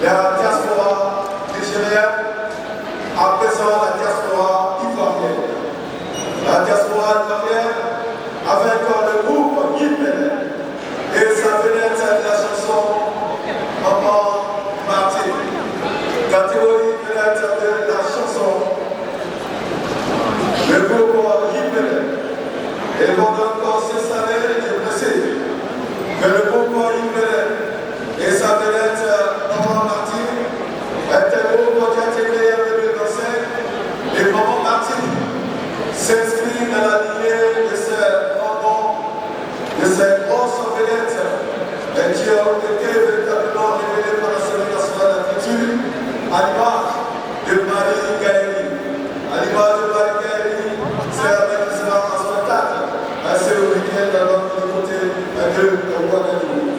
la diaspora nigérienne, à présent la diaspora ivoirienne. La diaspora ivoirienne avec le groupe Yipel et sa vedette de la chanson Maman Martin. Catégorie vedette de la chanson. Le groupe Yipel. Et vont encore s'installer, je précise que le groupe Yipel et sa vedette Maman Martin est un groupe qui a été créé en 2025 et Maman Martin s'inscrit dans la lignée de ces moments, de ces grosses vedettes qui ont été véritablement révélées par la Série nationale de la culture à l'image de Marie Gaëli. À l'image de Marie Gaëli, c'est avec un spectacle assez original dans le côté de Ouagadougou.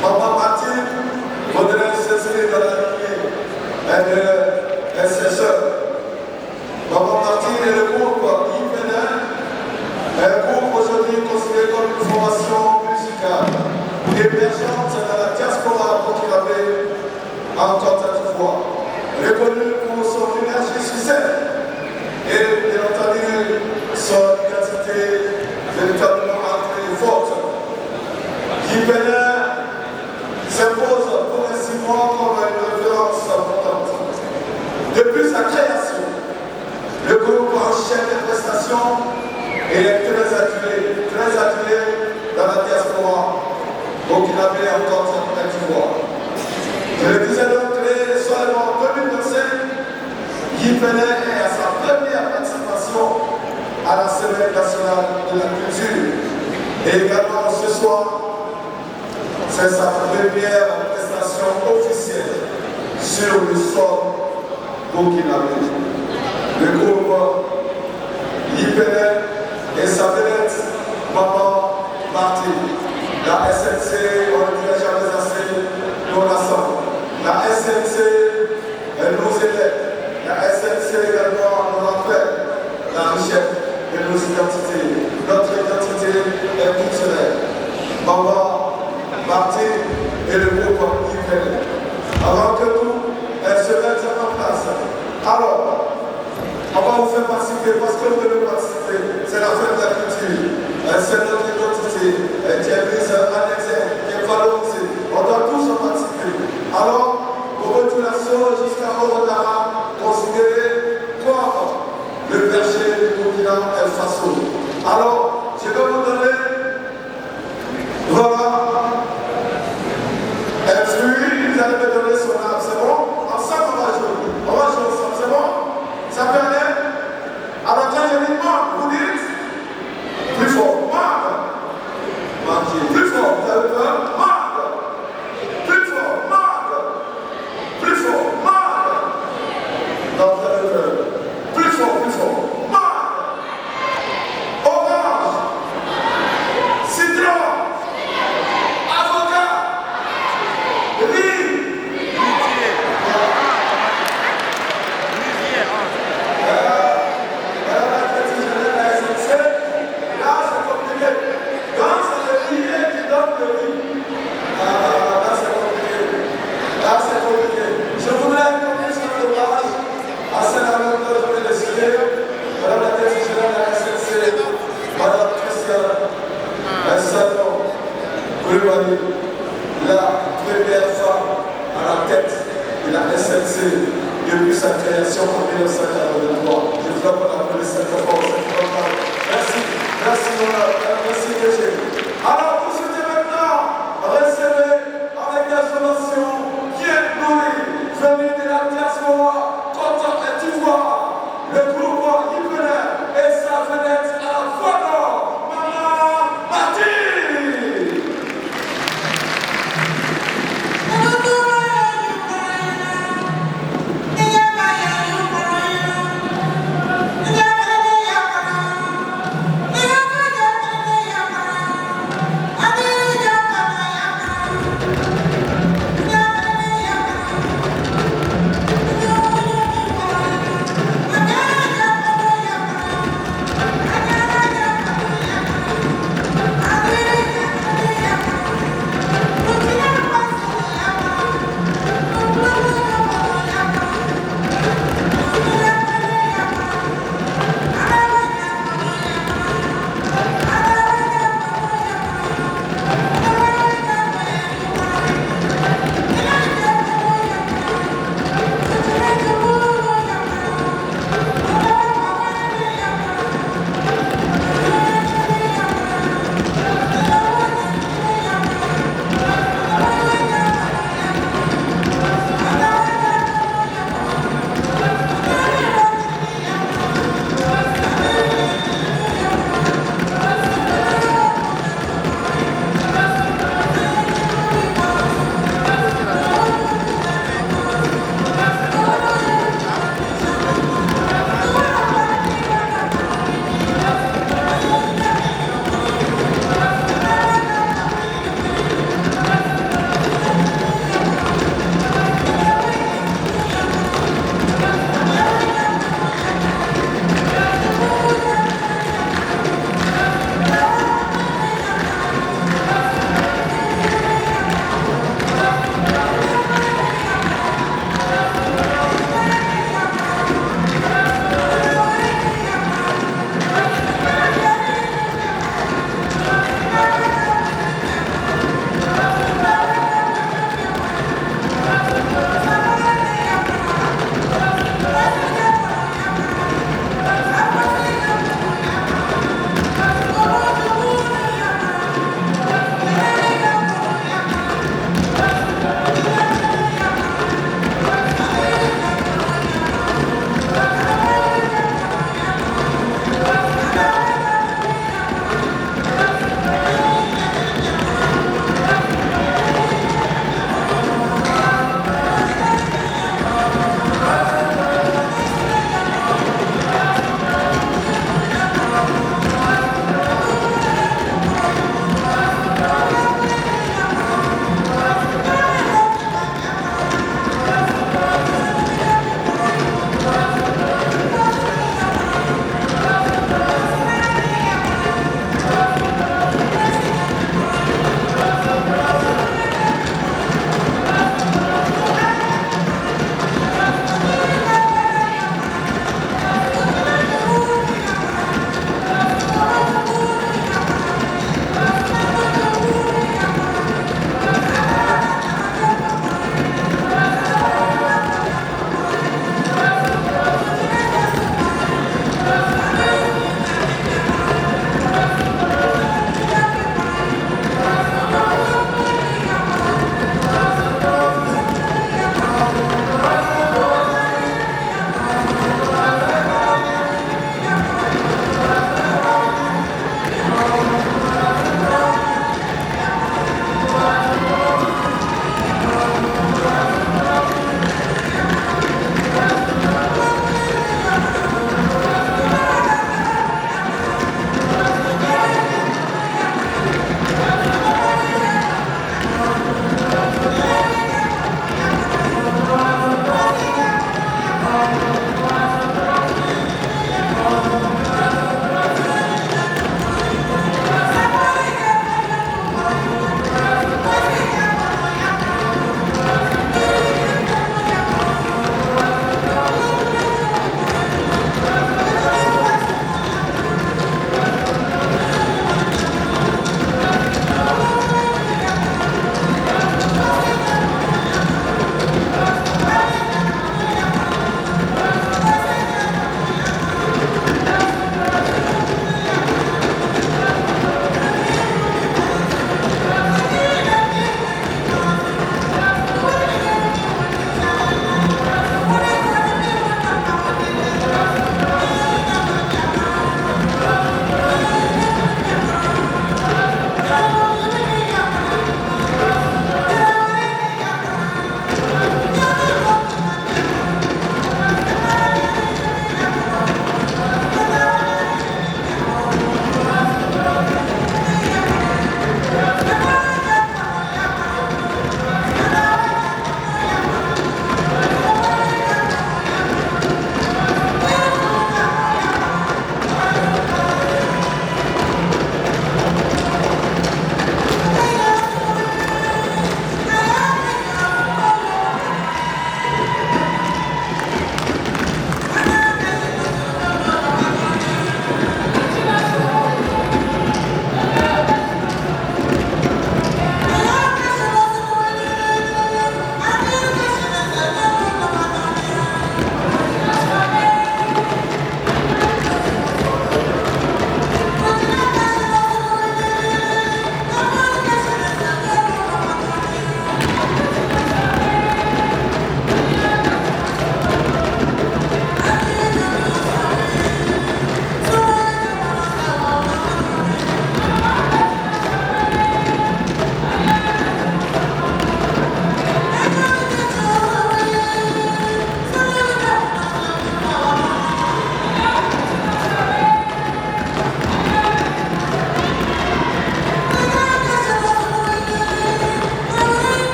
Maman Martin voudrait s'inscrire dans la lignée de ses sœurs. Maman Martin est le groupe Yipel, un groupe aujourd'hui considéré comme une formation musicale émergente dans la diaspora burkinabé en Côte d'Ivoire, reconnu pour son énergie sur scène et bien entendu son identité véritablement ancrée et forte. Yipel s'impose progressivement comme une référence importante. Depuis sa création, le groupe enchaîne les prestations et est très adulé dans la diaspora burkinabé en Côte d'Ivoire. Je le disais donc, créé seulement en 2025, Yipel est à sa première participation à la Semaine nationale de la culture. Et également ce soir, c'est sa première prestation officielle sur le sol burkinabé. Le groupe Yipel et sa vedette Maman Martin. La SNC, on ne dirait jamais assez, nous l'ensemble. La SNC, elle nous aide. La SNC également nous rappelle la richesse de nos identités. Notre identité est culturelle. Maman Martin et le groupe Yipel. Avant que tout, elle se mette en place. Alors, on va vous faire participer parce que vous devez participer. C'est la fête de la culture. C'est notre identité qui est mise en exergue, qui est valorisée. On doit tous en participer. Alors, pour retournation jusqu'à Orodara, considérez comme le berger du Burkina Faso. Alors, je vais vous donner, voilà, un fruit, vous allez me donner son âme. C'est bon? Ensemble, on va jouer. On va jouer ensemble. C'est bon? Ça peut aller? Alors quand je dis marque, vous dites plus fort, marque. Marquez, plus fort, vous avez peur? Marque. Plus fort, marque. Plus fort, marque. Non, vous avez peur. Plus fort, marque. Orange. Citron. Avocat. Riz. La première femme à la tête de la SNC depuis sa création en 1943. Je vous appelle à appeler cette force. Merci, merci DG. Alors pour ce maintenant, recevez avec la formation bien nourrie, venue de la diaspora Côte d'Ivoire, le groupe Yipel et sa vedette à la voix d'or, Maman Martin. Yeah.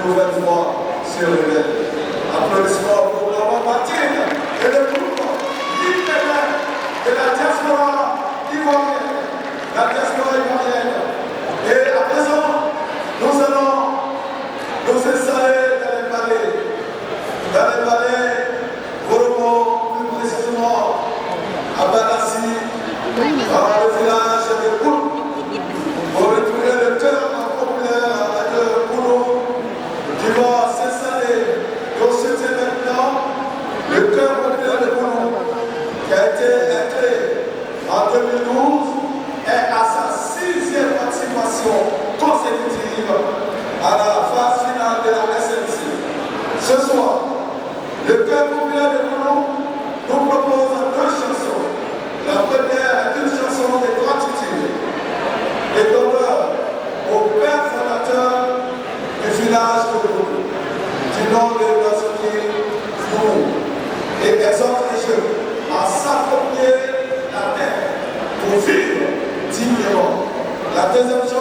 nouvelle fois se révèle. Applaudissements pour Maman Martine et le groupe littéraire de la diaspora ivoirienne. La diaspora ivoirienne. Et à présent, nous allons nous installer dans les palais. Dans les palais, Gorobo, plus précisément à Badassi, dans le village de Koul, pour retrouver le cœur populaire de Koulou, qui va s'installer dans cet événement. Le cœur populaire de Koulou, qui a été créé en 2012, est à sa 6e participation consécutive à la phase finale de la SNC. Ce soir, le cœur populaire de Koulou nous propose 2 chansons. La première est une chanson de gratitude et d'honneur au père fondateur du village de Koulou, du nom de Nasoki Noumou, et exhorte les jeunes à s'approprier la terre pour vivre dignement. La deuxième chanson